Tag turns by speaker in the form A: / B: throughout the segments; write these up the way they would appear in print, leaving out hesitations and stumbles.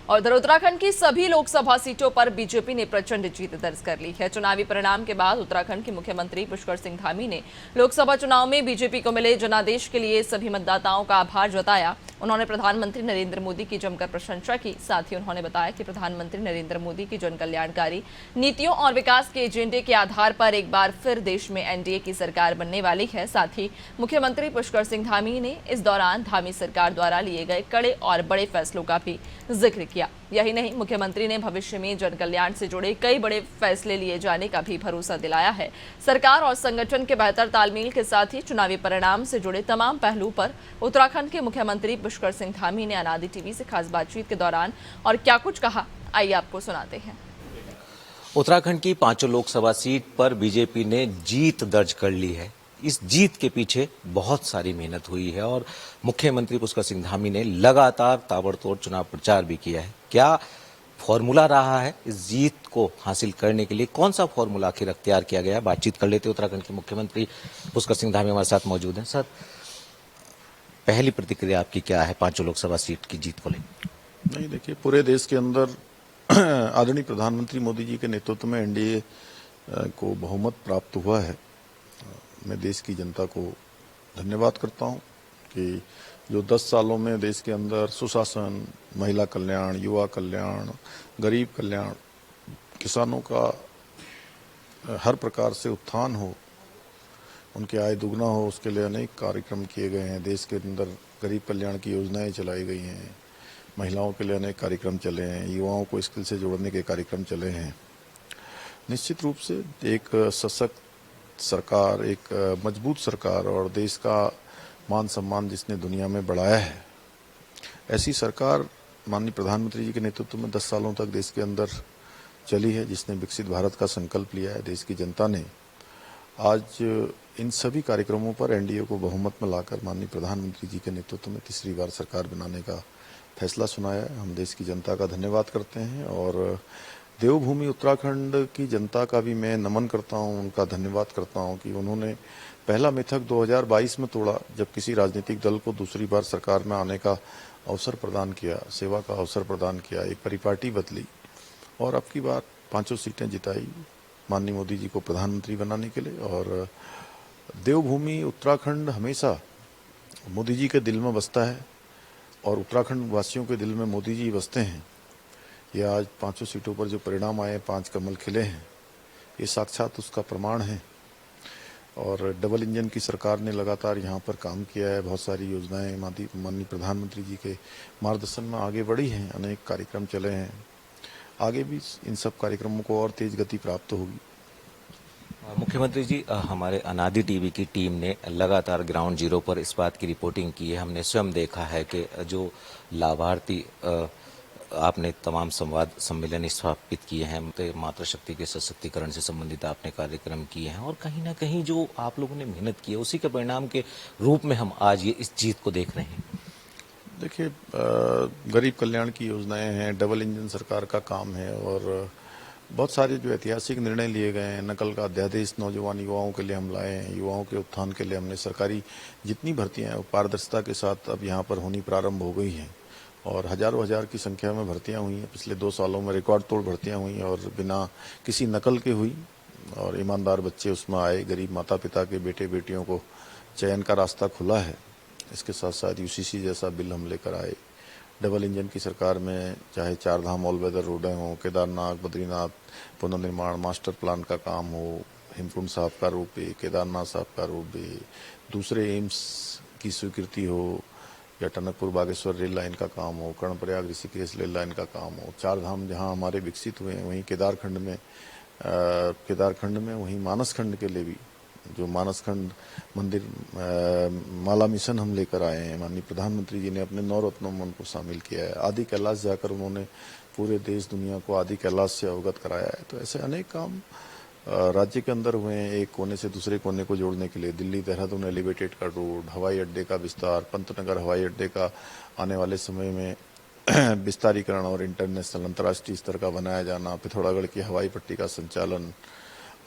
A: और उधर उत्तराखंड की सभी लोकसभा सीटों पर बीजेपी ने प्रचंड जीत दर्ज कर ली है। चुनावी परिणाम के बाद उत्तराखंड के मुख्यमंत्री पुष्कर सिंह धामी ने लोकसभा चुनाव में बीजेपी को मिले जनादेश के लिए सभी मतदाताओं का आभार जताया। उन्होंने प्रधानमंत्री नरेंद्र मोदी की जमकर प्रशंसा की। साथ ही उन्होंने बताया कि प्रधानमंत्री नरेंद्र मोदी की जन कल्याणकारी नीतियों और विकास के एजेंडे के आधार पर एक बार फिर देश में एनडीए की सरकार बनने वाली है। साथ ही मुख्यमंत्री पुष्कर सिंह धामी ने इस दौरान धामी सरकार द्वारा लिए गए कड़े और बड़े फैसलों का भी जिक्र किया। यही नहीं, मुख्यमंत्री ने भविष्य में जन कल्याण से जुड़े कई बड़े फैसले लिए जाने का भी भरोसा दिलाया है। सरकार और संगठन के बेहतर तालमेल के साथ ही चुनावी परिणाम से जुड़े तमाम पहलू पर उत्तराखंड के मुख्यमंत्री पुष्कर सिंह धामी ने अनादि टीवी से खास बातचीत के दौरान और क्या कुछ कहा, आइए आपको सुनाते हैं।
B: उत्तराखंड की 5 लोकसभा सीट पर बीजेपी ने जीत दर्ज कर ली है। इस जीत के पीछे बहुत सारी मेहनत हुई है और मुख्यमंत्री पुष्कर सिंह धामी ने लगातार ताबड़तोड़ चुनाव प्रचार भी किया है। क्या फॉर्मूला रहा है इस जीत को हासिल करने के लिए? कौन सा फॉर्मूला आखिर अख्तियार किया गया? बातचीत कर लेते। उत्तराखंड के मुख्यमंत्री पुष्कर सिंह धामी हमारे साथ मौजूद हैं। सर, पहली प्रतिक्रिया आपकी क्या है 5 लोकसभा सीट की जीत को लेकर?
C: नहीं, देखिए, पूरे देश के अंदर आदरणीय प्रधानमंत्री मोदी जी के नेतृत्व में एनडीए को बहुमत प्राप्त हुआ है। मैं देश की जनता को धन्यवाद करता हूं कि जो 10 सालों में देश के अंदर सुशासन, महिला कल्याण, युवा कल्याण, गरीब कल्याण, किसानों का हर प्रकार से उत्थान हो, उनकी आय दुगना हो, उसके लिए अनेक कार्यक्रम किए गए हैं। देश के अंदर गरीब कल्याण की योजनाएं चलाई गई हैं, महिलाओं के लिए अनेक कार्यक्रम चले हैं, युवाओं को स्किल से जोड़ने के कार्यक्रम चले हैं। निश्चित रूप से एक सशक्त सरकार, एक मजबूत सरकार और देश का मान सम्मान जिसने दुनिया में बढ़ाया है, ऐसी सरकार माननीय प्रधानमंत्री जी के नेतृत्व में 10 सालों तक देश के अंदर चली है, जिसने विकसित भारत का संकल्प लिया है। देश की जनता ने आज इन सभी कार्यक्रमों पर एनडीए को बहुमत में लाकर माननीय प्रधानमंत्री जी के नेतृत्व में तीसरी बार सरकार बनाने का फैसला सुनाया है। हम देश की जनता का धन्यवाद करते हैं और देवभूमि उत्तराखंड की जनता का भी मैं नमन करता हूं, उनका धन्यवाद करता हूं कि उन्होंने पहला मिथक 2022 में तोड़ा, जब किसी राजनीतिक दल को दूसरी बार सरकार में आने का अवसर प्रदान किया, सेवा का अवसर प्रदान किया, एक परिपाटी बदली और अब की बार 5 सीटें जिताई माननीय मोदी जी को प्रधानमंत्री बनाने के लिए। और देवभूमि उत्तराखंड हमेशा मोदी जी के दिल में बसता है और उत्तराखंड वासियों के दिल में मोदी जी बसते हैं। ये आज 5 सीटों पर जो परिणाम आए, 5 कमल खिले हैं, ये साक्षात उसका प्रमाण है। और डबल इंजन की सरकार ने लगातार यहाँ पर काम किया है। बहुत सारी योजनाएं माननीय प्रधानमंत्री जी के मार्गदर्शन में आगे बढ़ी हैं, अनेक कार्यक्रम चले हैं। आगे भी इन सब कार्यक्रमों को और तेज गति प्राप्त होगी।
B: मुख्यमंत्री जी, हमारे अनादि टीवी की टीम ने लगातार ग्राउंड जीरो पर इस बात की रिपोर्टिंग की है। हमने स्वयं देखा है कि जो लाभार्थी आपने तमाम संवाद सम्मेलन स्थापित किए हैं, मातृशक्ति के सशक्तिकरण से संबंधित आपने कार्यक्रम किए हैं और कहीं ना कहीं जो आप लोगों ने मेहनत की है उसी के परिणाम के रूप में हम आज ये इस जीत को देख रहे हैं।
C: देखिए, गरीब कल्याण की योजनाएं हैं, डबल इंजन सरकार का काम है और बहुत सारे जो ऐतिहासिक निर्णय लिए गए हैं। नकल का अध्यादेश नौजवान युवाओं के लिए हम लाए हैं, युवाओं के उत्थान के लिए हमने सरकारी जितनी भर्तियां हैं वो पारदर्शिता के साथ अब यहाँ पर होनी प्रारंभ हो गई हैं और हजारों हजार की संख्या में भर्तियां हुई हैं। पिछले 2 सालों में रिकॉर्ड तोड़ भर्तियां हुई और बिना किसी नकल के हुई और ईमानदार बच्चे उसमें आए। गरीब माता पिता के बेटे बेटियों को चयन का रास्ता खुला है। इसके साथ साथ यूसीसी जैसा बिल हम लेकर आए। डबल इंजन की सरकार में चाहे 4 धाम ऑल वेदर रोडें हों, केदारनाथ बद्रीनाथ पुनर्निर्माण मास्टर प्लान का काम हो, हेमकुंड साहब का रोप वे, केदारनाथ साहब का रोप वे, दूसरे एम्स की स्वीकृति हो या टनकपुर बागेश्वर रेल लाइन का काम हो, कर्णप्रयाग ऋषिकेश रेल लाइन का काम हो। 4 धाम जहां हमारे विकसित हुए हैं, वहीं केदारखंड में वहीं मानसखंड के लिए भी जो मानसखंड मंदिर माला मिशन हम लेकर आए हैं। माननीय प्रधानमंत्री जी ने अपने 9 रत्नों में उनको शामिल किया है। आदि कैलाश जाकर उन्होंने पूरे देश दुनिया को आदि कैलाश से अवगत कराया है। तो ऐसे अनेक काम राज्य के अंदर हुए हैं, एक कोने से दूसरे कोने को जोड़ने के लिए। दिल्ली देहरादून एलिवेटेड का रोड, हवाई अड्डे का विस्तार, पंतनगर हवाई अड्डे का आने वाले समय में विस्तारीकरण और इंटरनेशनल अंतर्राष्ट्रीय स्तर का बनाया जाना, पिथौरागढ़ की हवाई पट्टी का संचालन,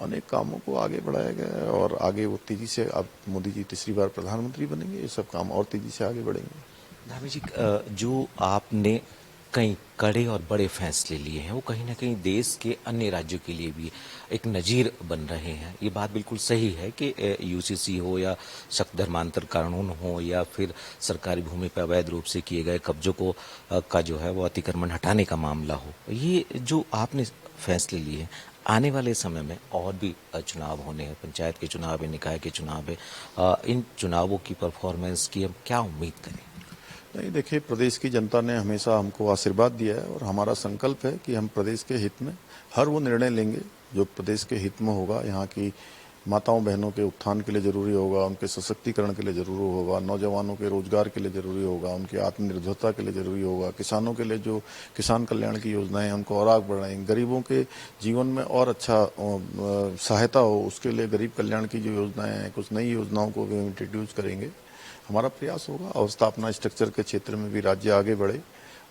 C: अनेक कामों को आगे बढ़ाया गया है और आगे वो तेजी से, अब मोदी जी तीसरी बार प्रधानमंत्री बनेंगे, ये सब काम और तेजी से आगे बढ़ेंगे।
B: धामी जी, जो आपने कई कड़े और बड़े फैसले लिए हैं, वो कहीं ना कहीं देश के अन्य राज्यों के लिए भी एक नज़ीर बन रहे हैं। ये बात बिल्कुल सही है कि यूसीसी हो या सख्त धर्मांतर कानून हो या फिर सरकारी भूमि पर अवैध रूप से किए गए कब्जों को का जो है वो अतिक्रमण हटाने का मामला हो, ये जो आपने फैसले लिए हैं, आने वाले समय में और भी चुनाव होने हैं, पंचायत के चुनाव है, निकाय के चुनाव है, इन चुनावों की परफॉर्मेंस की हम क्या उम्मीद करें?
C: नहीं, देखिए, प्रदेश की जनता ने हमेशा हमको आशीर्वाद दिया है और हमारा संकल्प है कि हम प्रदेश के हित में हर वो निर्णय लेंगे जो प्रदेश के हित में होगा। यहाँ की माताओं बहनों के उत्थान के लिए जरूरी होगा, उनके सशक्तिकरण के लिए जरूरी होगा, नौजवानों के रोजगार के लिए जरूरी होगा, उनकी आत्मनिर्भरता के लिए जरूरी होगा, किसानों के लिए जो किसान कल्याण की योजनाएं हैं उनको और आगे बढ़ाएंगे, गरीबों के जीवन में और अच्छा सहायता हो उसके लिए गरीब कल्याण की जो योजनाएं हैं, कुछ नई योजनाओं को भी इंट्रोड्यूस करेंगे। हमारा प्रयास होगा और स्थापना स्ट्रक्चर के क्षेत्र में भी राज्य आगे बढ़े।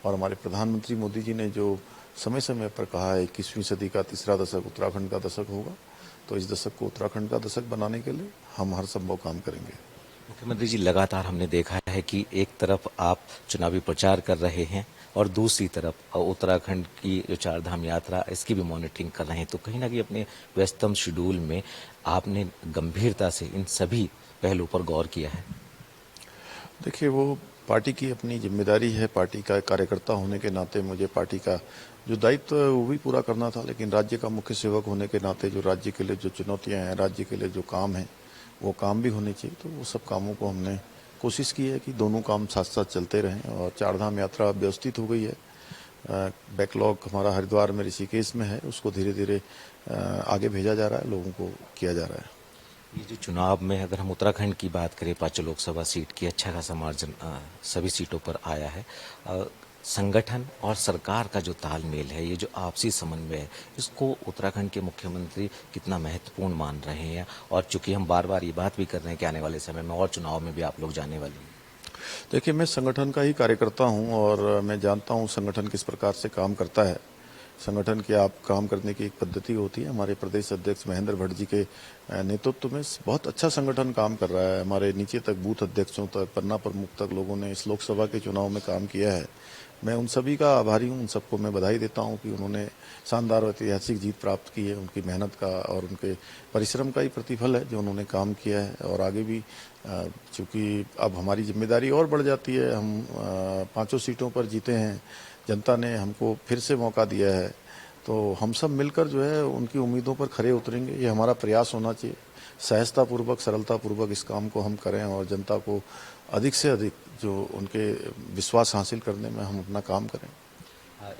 C: और हमारे प्रधानमंत्री मोदी जी ने जो समय समय पर कहा है 21वीं सदी का तीसरा दशक उत्तराखंड का दशक होगा, तो इस दशक को उत्तराखंड का दशक बनाने के लिए हम हर संभव काम करेंगे।
B: मुख्यमंत्री जी, लगातार हमने देखा है कि एक तरफ आप चुनावी प्रचार कर रहे हैं और दूसरी तरफ उत्तराखंड की जो चारधाम यात्रा इसकी भी मॉनिटरिंग कर रहे हैं, तो कहीं ना कहीं अपने व्यस्तम शेड्यूल में आपने गंभीरता से इन सभी पहलुओं पर गौर किया है?
C: देखिए, वो पार्टी की अपनी जिम्मेदारी है, पार्टी का कार्यकर्ता होने के नाते मुझे पार्टी का जो दायित्व है वो भी पूरा करना था, लेकिन राज्य का मुख्य सेवक होने के नाते जो राज्य के लिए जो चुनौतियां हैं, राज्य के लिए जो काम है वो काम भी होने चाहिए। तो वो सब कामों को हमने कोशिश की है कि दोनों काम साथ साथ चलते रहें। और चारधाम यात्रा व्यवस्थित हो गई है, बैकलॉग हमारा हरिद्वार में ऋषिकेश में है, उसको धीरे धीरे आगे भेजा जा रहा है, लोगों को किया जा रहा है।
B: ये जो चुनाव में अगर हम उत्तराखंड की बात करें, 5 लोकसभा सीट की अच्छा खासा मार्जिन सभी सीटों पर आया है। संगठन और सरकार का जो तालमेल है, ये जो आपसी समन्वय है, इसको उत्तराखंड के मुख्यमंत्री कितना महत्वपूर्ण मान रहे हैं? और चूंकि हम बार बार ये बात भी कर रहे हैं कि आने वाले समय में और चुनाव में भी आप लोग जाने वाले हैं।
C: देखिए, मैं संगठन का ही कार्यकर्ता हूं और मैं जानता हूं संगठन किस प्रकार से काम करता है। संगठन के आप काम करने की एक पद्धति होती है। हमारे प्रदेश अध्यक्ष महेंद्र भट्ट जी के नेतृत्व में बहुत अच्छा संगठन काम कर रहा है। हमारे नीचे तक बूथ अध्यक्षों तक, पन्ना प्रमुख तक लोगों ने इस लोकसभा के चुनाव में काम किया है। मैं उन सभी का आभारी हूं, उन सबको मैं बधाई देता हूं कि उन्होंने शानदार ऐतिहासिक जीत प्राप्त की है। उनकी मेहनत का और उनके परिश्रम का ही प्रतिफल है जो उन्होंने काम किया है। और आगे भी चूंकि अब हमारी जिम्मेदारी और बढ़ जाती है, हम 5 सीटों पर जीते हैं, जनता ने हमको फिर से मौका दिया है, तो हम सब मिलकर जो है उनकी उम्मीदों पर खरे उतरेंगे। ये हमारा प्रयास होना चाहिए, सहजतापूर्वक, सरलतापूर्वक इस काम को हम करें और जनता को अधिक से अधिक जो उनके विश्वास हासिल करने में हम अपना काम करें।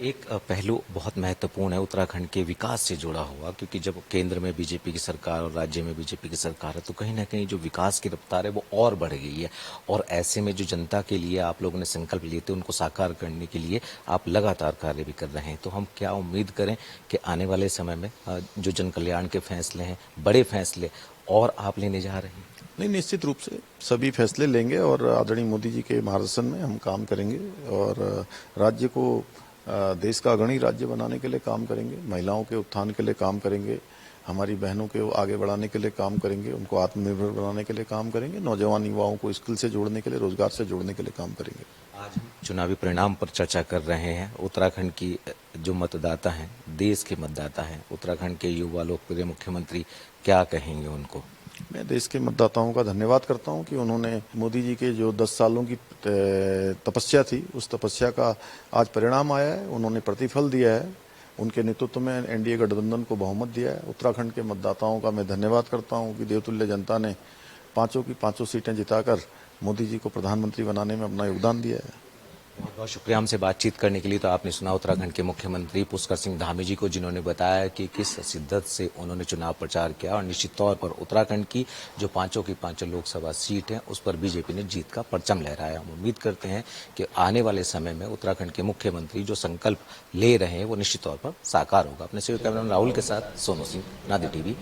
B: एक पहलू बहुत महत्वपूर्ण है उत्तराखंड के विकास से जुड़ा हुआ, क्योंकि जब केंद्र में बीजेपी की सरकार और राज्य में बीजेपी की सरकार है, तो कहीं ना कहीं जो विकास की रफ्तार है वो और बढ़ गई है। और ऐसे में जो जनता के लिए आप लोगों ने संकल्प लिए थे, उनको साकार करने के लिए आप लगातार कार्य भी कर रहे हैं। तो हम क्या उम्मीद करें कि आने वाले समय में जो जन कल्याण के फैसले हैं, बड़े फैसले और आप लेने जा रहे हैं?
C: नहीं, निश्चित रूप से सभी फैसले लेंगे और आदरणीय मोदी जी के मार्गदर्शन में हम काम करेंगे और राज्य को देश का अग्रणी राज्य बनाने के लिए काम करेंगे, महिलाओं के उत्थान के लिए काम करेंगे, हमारी बहनों के आगे बढ़ाने के लिए काम करेंगे, उनको आत्मनिर्भर बनाने के लिए काम करेंगे, नौजवान युवाओं को स्किल से जोड़ने के लिए, रोजगार से जोड़ने के लिए काम करेंगे।
B: आज हम चुनावी परिणाम पर चर्चा कर रहे हैं। उत्तराखंड की जो मतदाता हैं, देश के मतदाता हैं, उत्तराखंड के युवा लोकप्रिय मुख्यमंत्री क्या कहेंगे उनको?
C: मैं देश के मतदाताओं का धन्यवाद करता हूं कि उन्होंने मोदी जी के जो 10 सालों की तपस्या थी, उस तपस्या का आज परिणाम आया है, उन्होंने प्रतिफल दिया है। उनके नेतृत्व में एनडीए गठबंधन को बहुमत दिया है। उत्तराखंड के मतदाताओं का मैं धन्यवाद करता हूं कि देवतुल्य जनता ने 5 की 5 सीटें जिताकर मोदी जी को प्रधानमंत्री बनाने में अपना योगदान दिया है।
B: बहुत बहुत शुक्रिया हमसे बातचीत करने के लिए। तो आपने सुना उत्तराखंड के मुख्यमंत्री पुष्कर सिंह धामी जी को, जिन्होंने बताया कि किस शिद्दत से उन्होंने चुनाव प्रचार किया और निश्चित तौर पर उत्तराखंड की जो 5 की 5 लोकसभा सीट है उस पर बीजेपी ने जीत का परचम लहराया। हम उम्मीद करते हैं कि आने वाले समय में उत्तराखंड के मुख्यमंत्री जो संकल्प ले रहे हैं वो निश्चित तौर पर साकार होगा। अपने सहयोगी कैमरामैन राहुल के साथ सोनू सिंह, नादी टीवी।